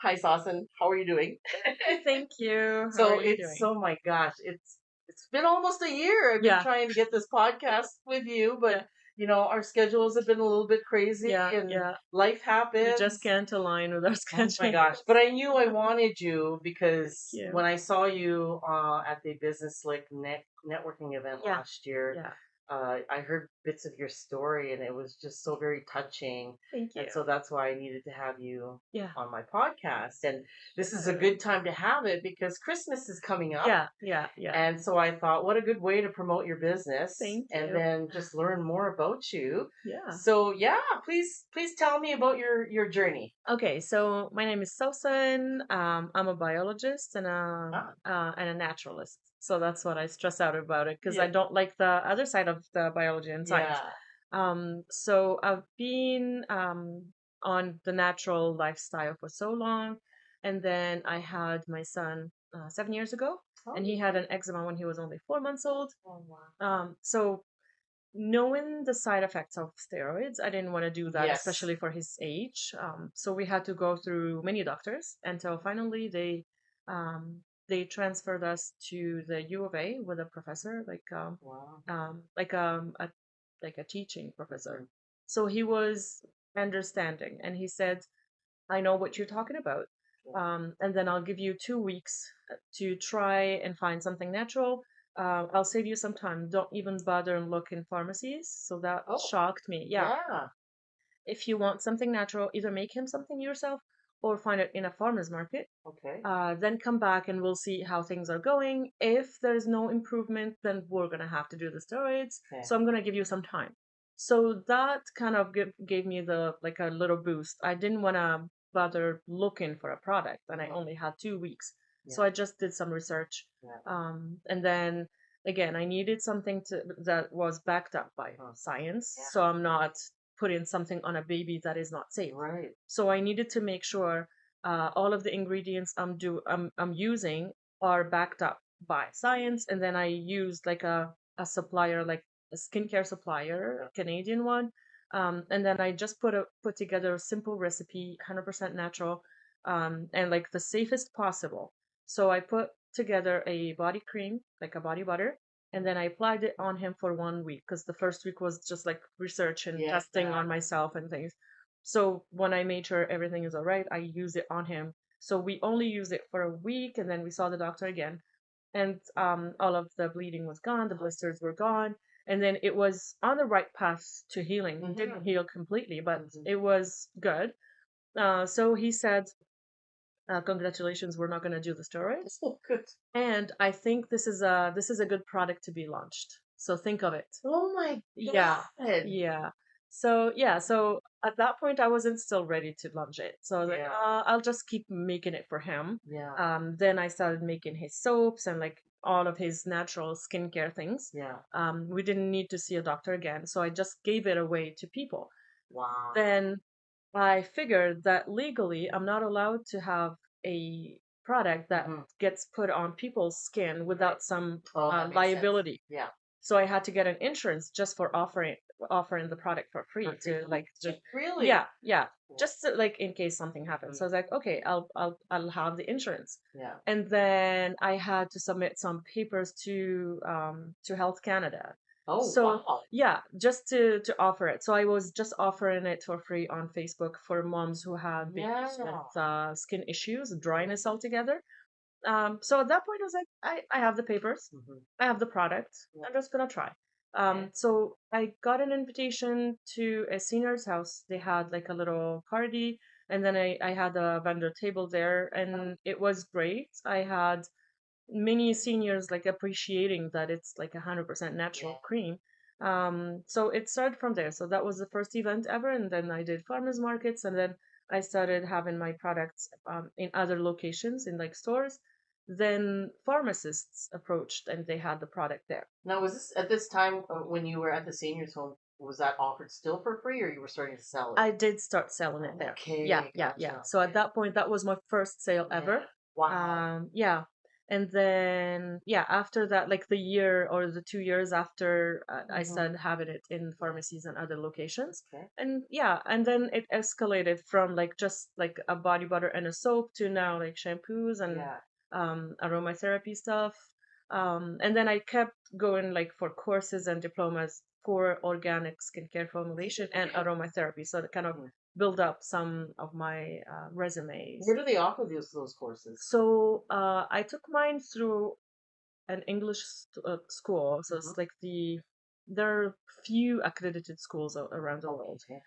Hi, Sawsen. How are you doing? Thank you. How So are you it's doing? oh my gosh, it's been almost a year. I've been Yeah, trying to get this podcast with you, but yeah, our schedules have been a little bit crazy yeah, and yeah. life We just happens. can't align with our Oh my schedule. gosh. But I knew I wanted you Thank because you. when I saw you at the business networking event Yeah, last year, yeah. I heard bits of your story and it was just so very touching. Thank And you. so that's why I needed to have you Yeah, on my podcast. And this is a sure. good time to have it because Christmas is coming up. Yeah, yeah, yeah. And so I thought, what a good way to promote your business Thank and you. then just learn more about you. Yeah. So yeah, please tell me about your journey. Okay, so my name is Sawsen. I'm a biologist Ah, and a naturalist. So that's what I stress out about it because I yeah, don't like the other side of the biology and science. yeah. So I've been on the natural lifestyle for so long, and then I had my son 7 years ago, Oh, and he had an eczema when he was only 4 months old. oh wow. So knowing the side effects of steroids, I didn't want to do that, Yes. especially for his age. So we had to go through many doctors until finally they transferred us to the U of A with a professor, Wow. like like a teaching professor. Mhm. So he was understanding, and he said, "I know what you're talking about." Yeah. And then I'll give you 2 weeks to try and find something natural. I'll save you some time. Don't even bother and look in pharmacies. So that Oh, shocked me. Yeah. yeah. If you want something natural, either make him something yourself or find it in a farmer's market. Okay. Then come back and we'll see how things are going. If there's no improvement, then we're going to have to do the steroids. Okay. So I'm going to give you some time. So that kind of gave me the like a little boost. I didn't want to bother looking for a product and I Mhm. only had 2 weeks. Yeah. So I just did some research. Yeah. And then again, I needed something that was backed up by science. So I'm not putting something on a baby that is not safe. Right. So I needed to make sure all of the ingredients I'm using are backed up by science, and then I used like a supplier, like a skincare supplier, a Canadian one, and then I just put together a simple recipe, 100% natural, and like the safest possible. So I put together a body cream, like a body butter, and then I applied it on him for 1 week because the first week was just like research and Yeah. testing on myself and things. So when I made sure everything is all right, I use it on him. So we only used it for a week, and then we saw the doctor again, and all of the bleeding was gone, the blisters were gone, and then it was on the right path to healing. It didn't heal completely, but Mhm. it was good. So he said, "Congratulations, we're not going to do the steroids, Oh, good. and I think this is a good product to be launched. So think of it." Oh my Yeah, God. yeah. So at that point, I wasn't still ready to launch it. So I was like, Yeah. I'll just keep making it for him. Yeah. Then I started making his soaps and like all of his natural skincare things. Yeah. We didn't need to see a doctor again, so I just gave it away to people. Wow. Then I figured that legally, I'm not allowed to have a product that Mhm. gets put on people's skin without some Oh, that makes sense. liability. Yeah. So I had to get an insurance just for offering the product for For free free. to like just Really? yeah, Yeah. just to, like in case something happens. So I was like, okay, I'll have the insurance. Yeah. And then I had to submit some papers to Health Canada. Oh, So wow. yeah, just to offer it. So I was just offering it for free on Facebook for moms who have babies Yeah. with skin issues, dryness altogether. So at that point, I was like, I have the papers, Mhm. I have the product, Yeah. I'm just gonna try. Okay. So I got an invitation to a senior's house. They had like a little party, and then I had a vendor table there, and it was great. I had many seniors like appreciating that it's like 100% natural Yeah. cream. So it started from there. So that was the first event ever, and then I did farmers markets, and then I started having my products in other locations in like stores. Then pharmacists approached, and they had the product there. Now, was this at this time when you were at the seniors home? Was that offered still for free, or you were starting to sell it? I did start selling it there. Yeah, Okay, yeah, yeah. gotcha. So at that point, that was my first sale Yeah. ever. Wow. Yeah. And then, yeah, after that, like the year or the 2 years after, I started having it in pharmacies and other locations. Okay. And yeah, and then it escalated from like just like a body butter and a soap to now like shampoos and Yeah. aromatherapy stuff. And then I kept going like for courses and diplomas for organic skincare formulation and aromatherapy. So to kind of Mhm. build up some of my resumes. Where do they offer those courses? So I took mine through an English school. So Mhm. it's like there are few accredited schools around the world. Okay.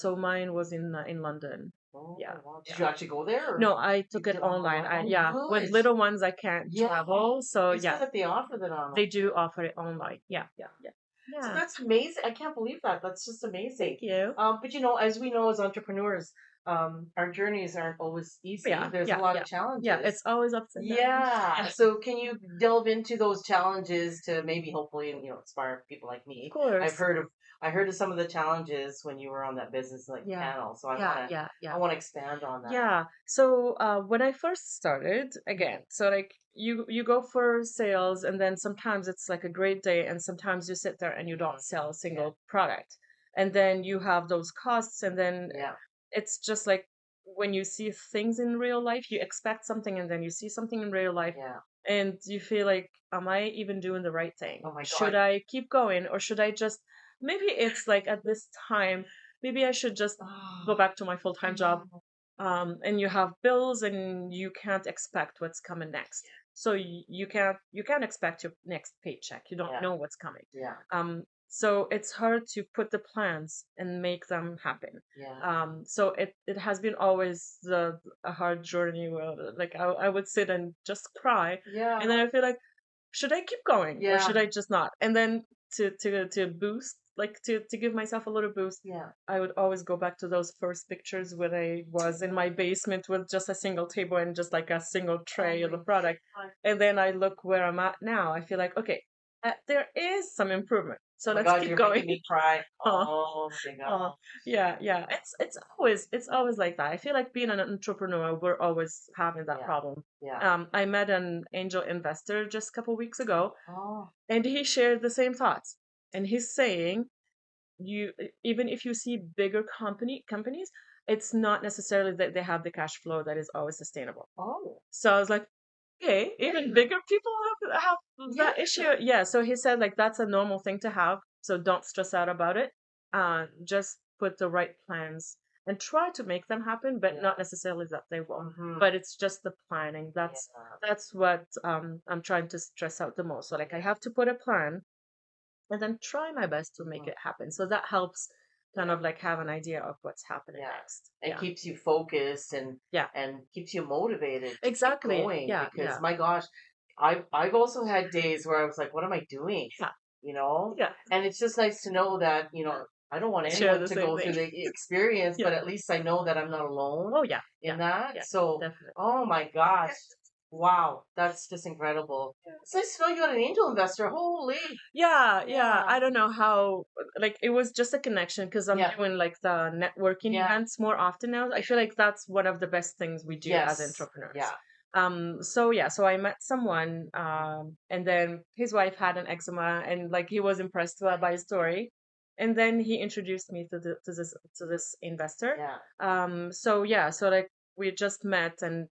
So mine was in London. Oh, Yeah, wow. Did yeah. you actually go there, or No, I you took it did online. online? I Oh, yeah, with good. little ones I can't Yeah. travel. So It's yeah, good that they offer that they online. do offer it online. Yeah, yeah, yeah. So Yeah. that's amazing. I can't believe that. That's just amazing. Thank you. But you know, as we know as entrepreneurs, our journeys aren't always easy. Yeah, There's a yeah, lot yeah. of Yeah, challenges. it's always ups and downs. Yeah. Yeah, So can you delve into those challenges to maybe hopefully, inspire people like of me? I've course. heard of I heard of some of the challenges when you were on that business like Yeah. panel. So I Yeah, wanna yeah, I yeah. wanna expand on that. Yeah. So when I first started, again, so like you go for sales and then sometimes it's like a great day and sometimes you sit there and you don't sell a Yeah. single product. And then you have those costs and then Yeah. it's just like when you see things in real life, you expect something and then you see something in real life Yeah. and you feel like, am I even doing the right thing? Oh my Should God. I keep going or should I just, maybe it's like at this time, maybe I should just go back to my full-time job. And you have bills and you can't expect what's coming next. So you can't expect your next paycheck. You don't Yeah. know what's coming. Yeah. So it's hard to put the plans and make them happen. Yeah. So it has been always a hard journey where like I would sit and just cry, Yeah. and then I feel like, should I keep going or Yeah. should I just not? And then to boost, like to give myself a little boost, Yeah. I would always go back to those first pictures when I was in my basement with just a single table and just like a single tray of the product. And then I look where I'm at now. I feel like, okay, there is some improvement. So Oh my let's God, keep you're going. making me cry. uh, Oh my uh, God. yeah, yeah. It's always like that. I feel like being an entrepreneur, we're always having that Yeah. problem. Yeah. I met an angel investor just a couple weeks ago, Oh. and he shared the same thoughts. And he's saying, you even if you see bigger companies, it's not necessarily that they have the cash flow that is always sustainable. Oh. So I was like, okay, even bigger people have Yeah. that issue. Yeah. So he said like that's a normal thing to have. So don't stress out about it. Just put the right plans and try to make them happen, but not necessarily that they will. Hmm. But it's just the planning. That's Yeah. that's what I'm trying to stress out the most. So like I have to put a plan and then try my best to make Mhm. it happen. So that helps kind of like have an idea of what's happening Yeah. next. It Yeah. keeps you focused Yeah. and keeps you motivated to keep Exactly. going Yeah. because Yeah. my gosh, I've also had days where I was like, what am I doing? Yeah. You know? Yeah. And it's just nice to know that, I don't want Share anyone the to same go through thing. the experience, Yeah. but at least I know that I'm not alone Oh yeah. in Yeah. that. Yeah. So, Definitely. oh my gosh. Wow, that's just incredible. It's nice to know you got an angel investor. Holy. Yeah, yeah. Yeah. I don't know how, like, it was just a connection because I'm Yeah. doing like the networking Yeah. events more often now. I feel like that's one of the best things we do as Yes. entrepreneurs. Yeah. So yeah, so I met someone, and then his wife had an eczema, and like he was impressed by his story, and then he introduced me to this investor. Yeah. So yeah, so like we just met and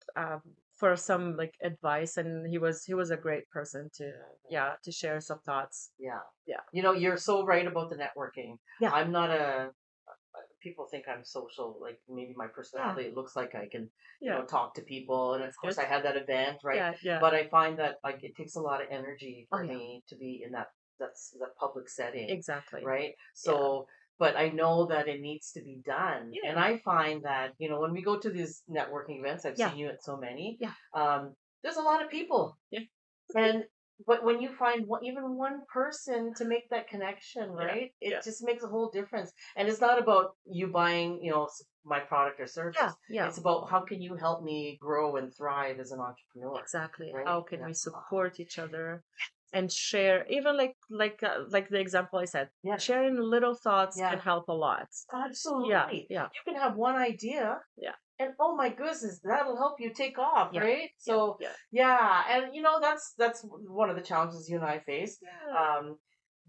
for some like advice, and he was a great person to yeah to share some thoughts. Yeah. Yeah. You're so right about the networking. Yeah. I'm not a people think I'm social, like maybe my Yeah. personality, it looks like I can, Yeah. talk to people. And of That's course good. I had that event, right? Yeah. Yeah. But I find that like it takes a lot of energy Oh for yeah. me to be in that public setting, Exactly. right? Yeah. So, but I know that it needs to be done. And Yeah. I find that, when we go to these networking events, I've Yeah. seen you at so many, Yeah. there's a lot of people. Yeah. And but when you find even one person to make that connection, Yeah. right? Yeah. It just makes a whole difference. And it's not about you buying, my product or Yeah. service. Yeah. It's about how can you help me grow and thrive as an entrepreneur, Exactly. right? How can Yeah. we support each other and share, even like the example I said, Yes. sharing little thoughts Yeah. can help a lot. Absolutely. Yeah. Yeah. You can have one idea, Yeah. and oh my goodness, that'll help you take off, Yeah, right? yeah, So yeah, yeah, and that's one of the challenges you and I face. yeah,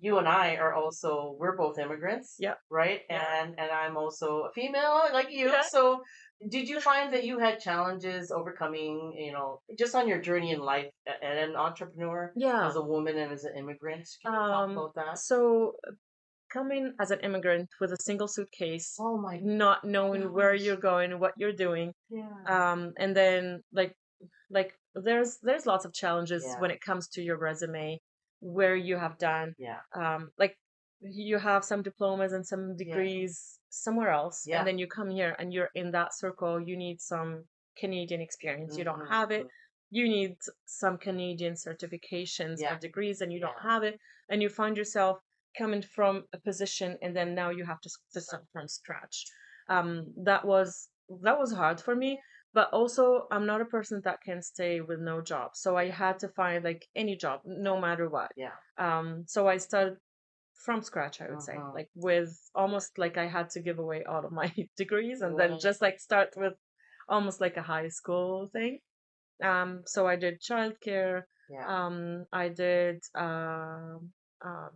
You and I are also we're both immigrants, yeah, right? yeah, And I'm also a female like you. yeah. So did you find that you had challenges overcoming, just on your journey in life and an entrepreneur Yeah. as a woman and as an immigrant? Can you talk about that? So coming as an immigrant with a single suitcase, Oh my not knowing where gosh. you're going, what you're doing, Yeah. and then like there's lots of challenges Yeah. when it comes to your resume, where you have done, Yeah. like you have some diplomas and some Yeah. degrees somewhere else, and Yeah. then you come here and you're in that circle. You need some Canadian experience. You don't have it. Mm-hmm. You need some Canadian certifications or Yeah. degrees, and you don't Yeah. have it. And you find yourself coming from a position, and then now you have to start from scratch. That was hard for me, but also I'm not a person that can stay with no job, so I had to find like any job no matter what. Yeah. So I started from scratch, I would say, Uh-huh. like with almost like I had to give away all of my degrees and then Right. just like start with almost like a high school thing. So I did childcare. Yeah. I did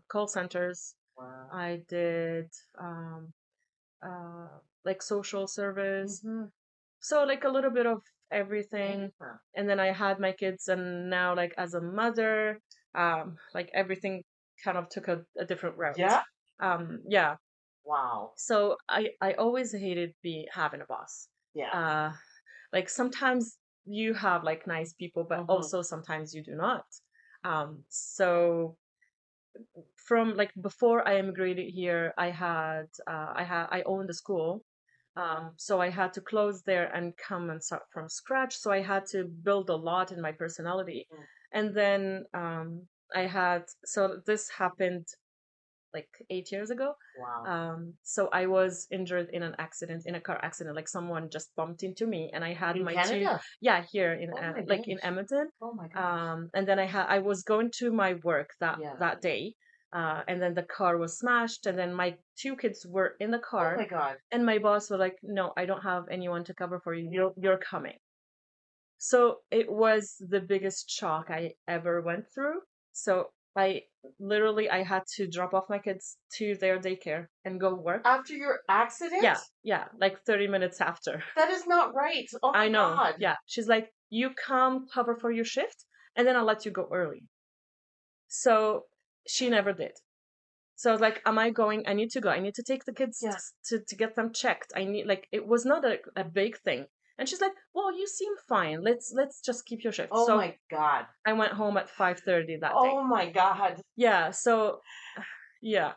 call centers. Wow. I did um, uh, like social service. Mm-hmm. So like a little bit of everything. Yeah. And then I had my kids, and now like as a mother, like everything kind of took a different route. Yeah. Yeah. Wow. So I always hated be having a boss. Yeah. Uh, like sometimes you have like nice people, but Mm-hmm. also sometimes you do not. So from like before I immigrated here, I owned a school. So I had to close there and come and start from scratch. So I had to build a lot in my personality. Mm. And then so this happened like 8 years ago. Wow. So I was injured in an accident, in a car accident, like someone just bumped into me, and I had In my two, Canada? yeah, here in Oh my like in gosh. Edmonton. Oh my gosh. And then I was going to my work that Yeah. that day, and then the car was smashed, and then my two kids were in the Oh my car, God. and my boss was like, "No, I don't have anyone to cover for you. You're coming." So it was the biggest shock I ever went through. So I had to drop off my kids to their daycare and go work. After your accident? Yeah, yeah, like 30 minutes after. That is not right. Oh I my know. God. Yeah. She's like, "You come cover for your shift, and then I'll let you go early." So she never did. So I was like, "Am I going? I need to go. I need to take the kids Yeah. to get them checked. I need like it was not a big thing." And she's like, "Well, you seem fine. Let's just keep your shift." Oh So my God. I went home at 5:30 that day. Oh my God. Yeah, so yeah,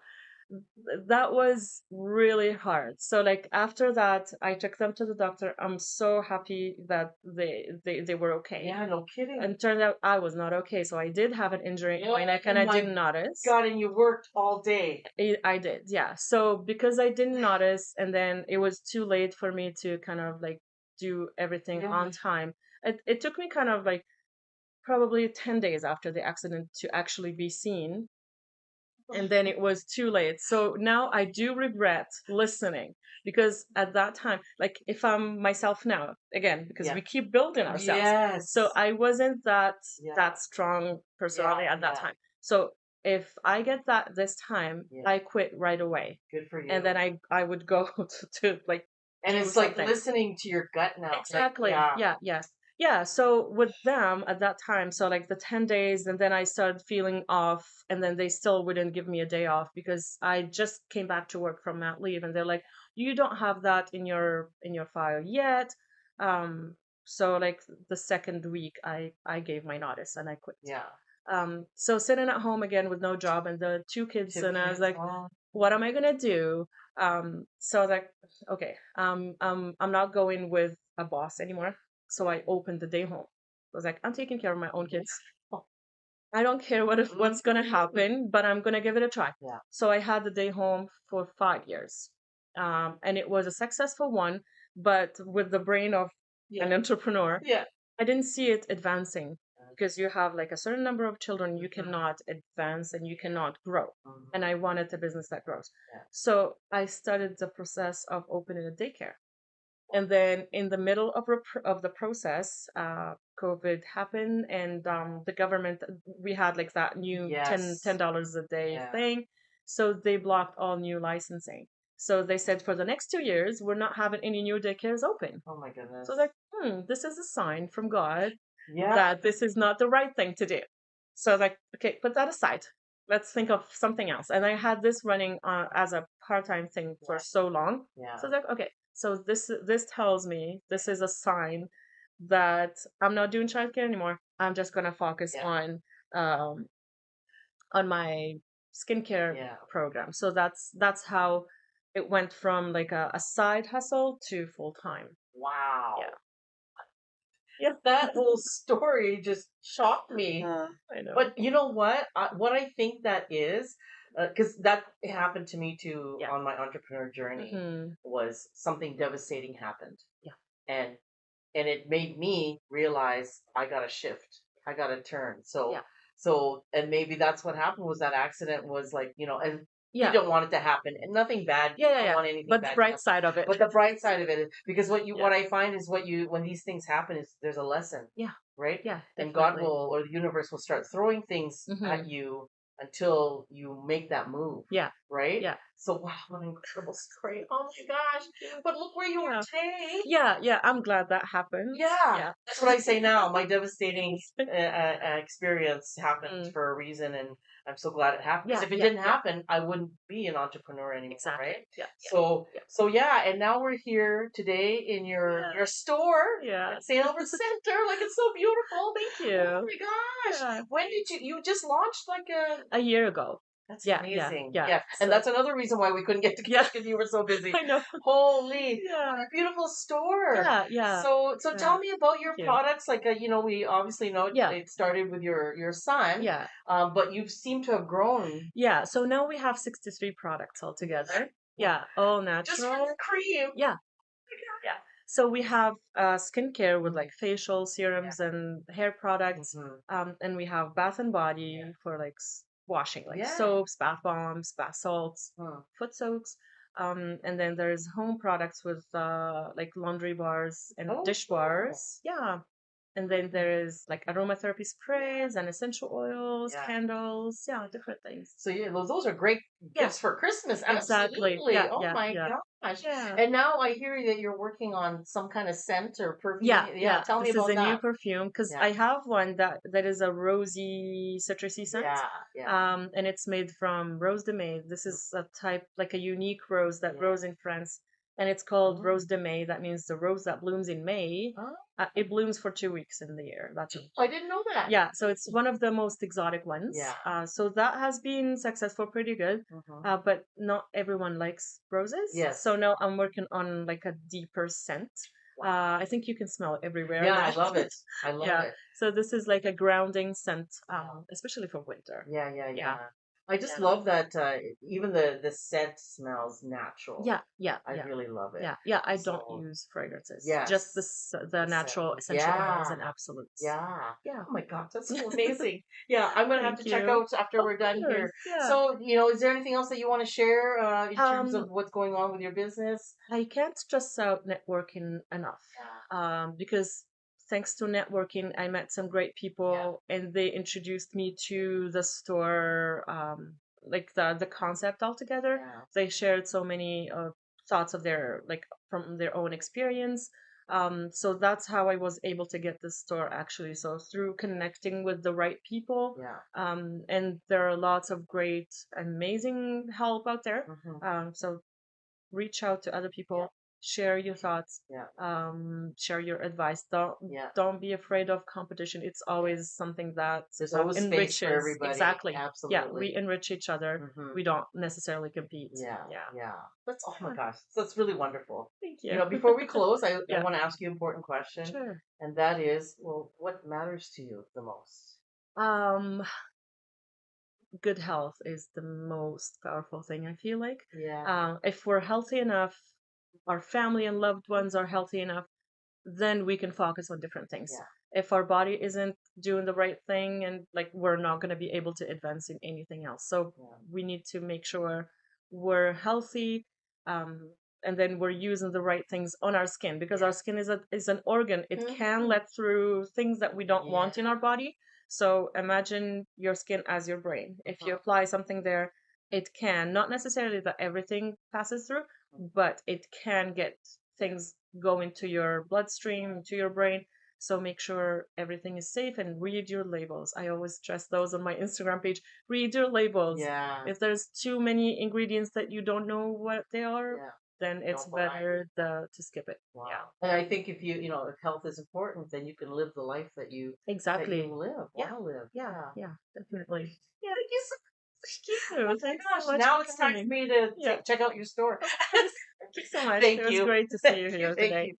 that was really hard. So like after that, I took them to the doctor. I'm so happy that they were okay. Yeah, no kidding. And turned out I was not okay. So I did have an injury in my neck, and Oh I my didn't notice. God, and you worked all day. I did, yeah. So because I didn't notice, and then it was too late for me to kind of like do everything Yeah. on time. It took me kind of like probably 10 days after the accident to actually be seen, and then it was too late. So now I do regret listening, because at that time, like if I'm myself now, again, because Yeah. we keep building ourselves. Yes. So I wasn't that Yeah. strong personality at that Yeah. time. So if I get that this time, Yeah. I quit right away. Good for you. And then I would go to like And do it's like something. listening to your gut now. Like, Exactly. yeah. Yeah, yes. Yeah, so with them at that time, so like the 10 days, and then I started feeling off, and then they still wouldn't give me a day off because I just came back to work from mat leave, and they're like, "You don't have that in your file yet." So like the second week I gave my notice and I quit. Yeah. So sitting at home again with no job and the two kids, Two and I was kids. like, Oh. what am I gonna do? So I was like, okay, I'm not going with a boss anymore. So I opened the day home. I was like, I'm taking care of my own kids. I don't care what's gonna happen, but I'm gonna give it a try. Yeah. So I had the day home for 5 years, and it was a successful one. But with the brain of an entrepreneur, Yeah. I didn't see it advancing, because you have like a certain number of children, you cannot advance and you cannot grow. Mhm. And I wanted a business that grows. Yeah. So I started the process of opening a daycare. And then in the middle of the process, COVID happened, and the government, we had like that new Yes. $10 a day Yeah. thing. So they blocked all new licensing. So they said for the next 2 years, we're not having any new daycares open. Oh my So goodness. like, this is a sign from God Yeah. that this is not the right thing to do. So I was like, okay, put that aside. Let's think of something else. And I had this running as a part-time thing for so long. Yeah. So I was like, okay, so this tells me this is a sign that I'm not doing childcare anymore. I'm just gonna focus Yeah. um, on my skincare Yeah. program. So that's how it went from like a side hustle to full time. Wow. Yeah. Yeah. That whole story just shocked me. I know. But you know what I think that is, because that happened to me too Yeah. on my entrepreneur journey, Hmm. was something devastating happened, Yeah. and and it made me realize I got to shift, I got to turn. Yeah. And maybe that's what happened, was that accident was like, and you Yeah. don't want it to happen, and nothing bad. You Yeah. Yeah. don't Yeah. want anything But the bad to bright happen. side of it. But the bright side of it is, because Yeah. what I find is, when these things happen, is there's a lesson, Yeah. right? Yeah. And God Definitely. will, or the universe will, start throwing things at Hmm. you until you make that move, Yeah. right? Yeah. So wow, what an incredible story. Oh my gosh. But look where you are Yeah. today. Yeah. Yeah. I'm glad that happened. Yeah, Yeah. that's what I say now. My devastating experience happened Mm. for a reason, and I'm so glad it happened. Because Yeah. if it Yeah. didn't Yeah. happen, I wouldn't be an entrepreneur anymore, Exactly. right? Yeah. Yeah. So, Yeah. so yeah, and now we're here today in your store Yeah. at St. Albert Center. Like, it's so beautiful. Thank Oh you. my gosh! Yeah. When did you just launched like a? A year ago. That's Yeah. Yeah. amazing. Yeah. Yeah, and So that's another reason why we couldn't get yeah. together, because you were so busy. I know. Holy, Yeah. what a beautiful store. Yeah. Yeah. So Yeah. tell me about your Thank you. products. Like, we obviously know Yeah. it started with your son, Yeah. but you seem to have grown Yeah. So now we have 63 products altogether. Yeah. All just from natural. the cream. Yeah. Yeah. So we have skincare with like facial serums and hair products. Mhm. And we have bath and body for like washing, like Yeah. soaps, bath bombs, bath salts, Huh. foot soaks. And then there's home products with like laundry bars and Oh, dish cool. bars. Yeah. And then there is like aromatherapy sprays and essential oils, Yeah. candles. Yeah, different things. So yeah, those are great Yeah. gifts for Christmas. Exactly. Absolutely. Yeah. Oh Yeah. my Yeah. gosh. Yeah. And now I hear that you're working on some kind of scent or perfume. Yeah, Yeah, yeah. tell me This is about a new that. perfume because I Yeah. have one that is a rosy citrusy scent. Yeah. Yeah. And it's made from rose de mai. This is a type, like a unique rose that Yeah. grows in France, and it's called Oh. rose de mai. That means the rose that blooms in May. Oh, It blooms for 2 weeks in the year. That's it. I didn't know that. Yeah, so it's one of the most exotic ones. Yeah. So that has been successful, pretty good. Mhm. But not everyone likes roses. Yes. So now I'm working on like a deeper scent. Wow. I think you can smell it everywhere Yeah, now. I love it. I love Yeah. it. So this is like a grounding scent, Yeah. especially for winter. Yeah, yeah, Yeah. yeah. I just Yeah. love that even the scent smells natural. Yeah. Yeah. I Yeah. really love it. Yeah. Yeah. I don't So, use fragrances. yes. Just the The natural scent. essential oils Yeah. and absolutes. Yeah. Yeah. Oh my God, that's so amazing. Yeah, I'm gonna have Thank to check you. out after Of we're done here. course. Yeah. So, is there anything else that you want to share in terms of Um, what's going on with your business? I can't stress out networking enough. Because thanks to networking, I met some great people and they introduced me to the store, like the concept altogether. Yeah. They shared so many thoughts of their, like, from their own experience. So that's how I was able to get this store actually. So through connecting with the right people, Yeah. and there are lots of great, amazing help out there. Mhm. So reach out to other people, share your thoughts, Yeah. share your advice. don't Yeah. don't be afraid of competition. It's always something that There's always space for enriches. everybody. Exactly. Yeah, we Absolutely. enrich each other. Mhm. We don't necessarily compete. Yeah. Yeah. Yeah. Oh my gosh. That's really wonderful. Thank you. Before we close, I Yeah. want to ask you an important question. Sure. And that is, well, what matters to you the most? um Good health is the most powerful thing, I feel like. Yeah. If we're healthy enough, our family and loved ones are healthy enough, then we can focus on different things. Yeah. If our body isn't doing the right thing, and like, we're not going to be able to advance in anything else. So Yeah. we need to make sure we're healthy, um, and then we're using the right things on our skin, because our skin is an organ. It can Mhm. let through things that we don't Yeah. want in our body. So imagine your skin as your brain. If you apply something there, it can, not necessarily that everything passes through, but it can get things going to your bloodstream, to your brain. So make sure everything is safe and read your labels. I always stress those on my Instagram page. Read your labels. Yeah. If there's too many ingredients that you don't know what they are, Yeah. then it's Don't buy. better to skip it. Wow. Yeah, And I think if if health is important, then you can live the life that you exactly. live, Yeah, want to live. yeah, Yeah. yeah, definitely. Yeah. Thank you so Thank you. Oh my Thanks so gosh. much Now for it's time for coming. me to Yeah, check out your store. of course. Thank you so much. It Thank was you. great to see Thank you you. here Thank today. you.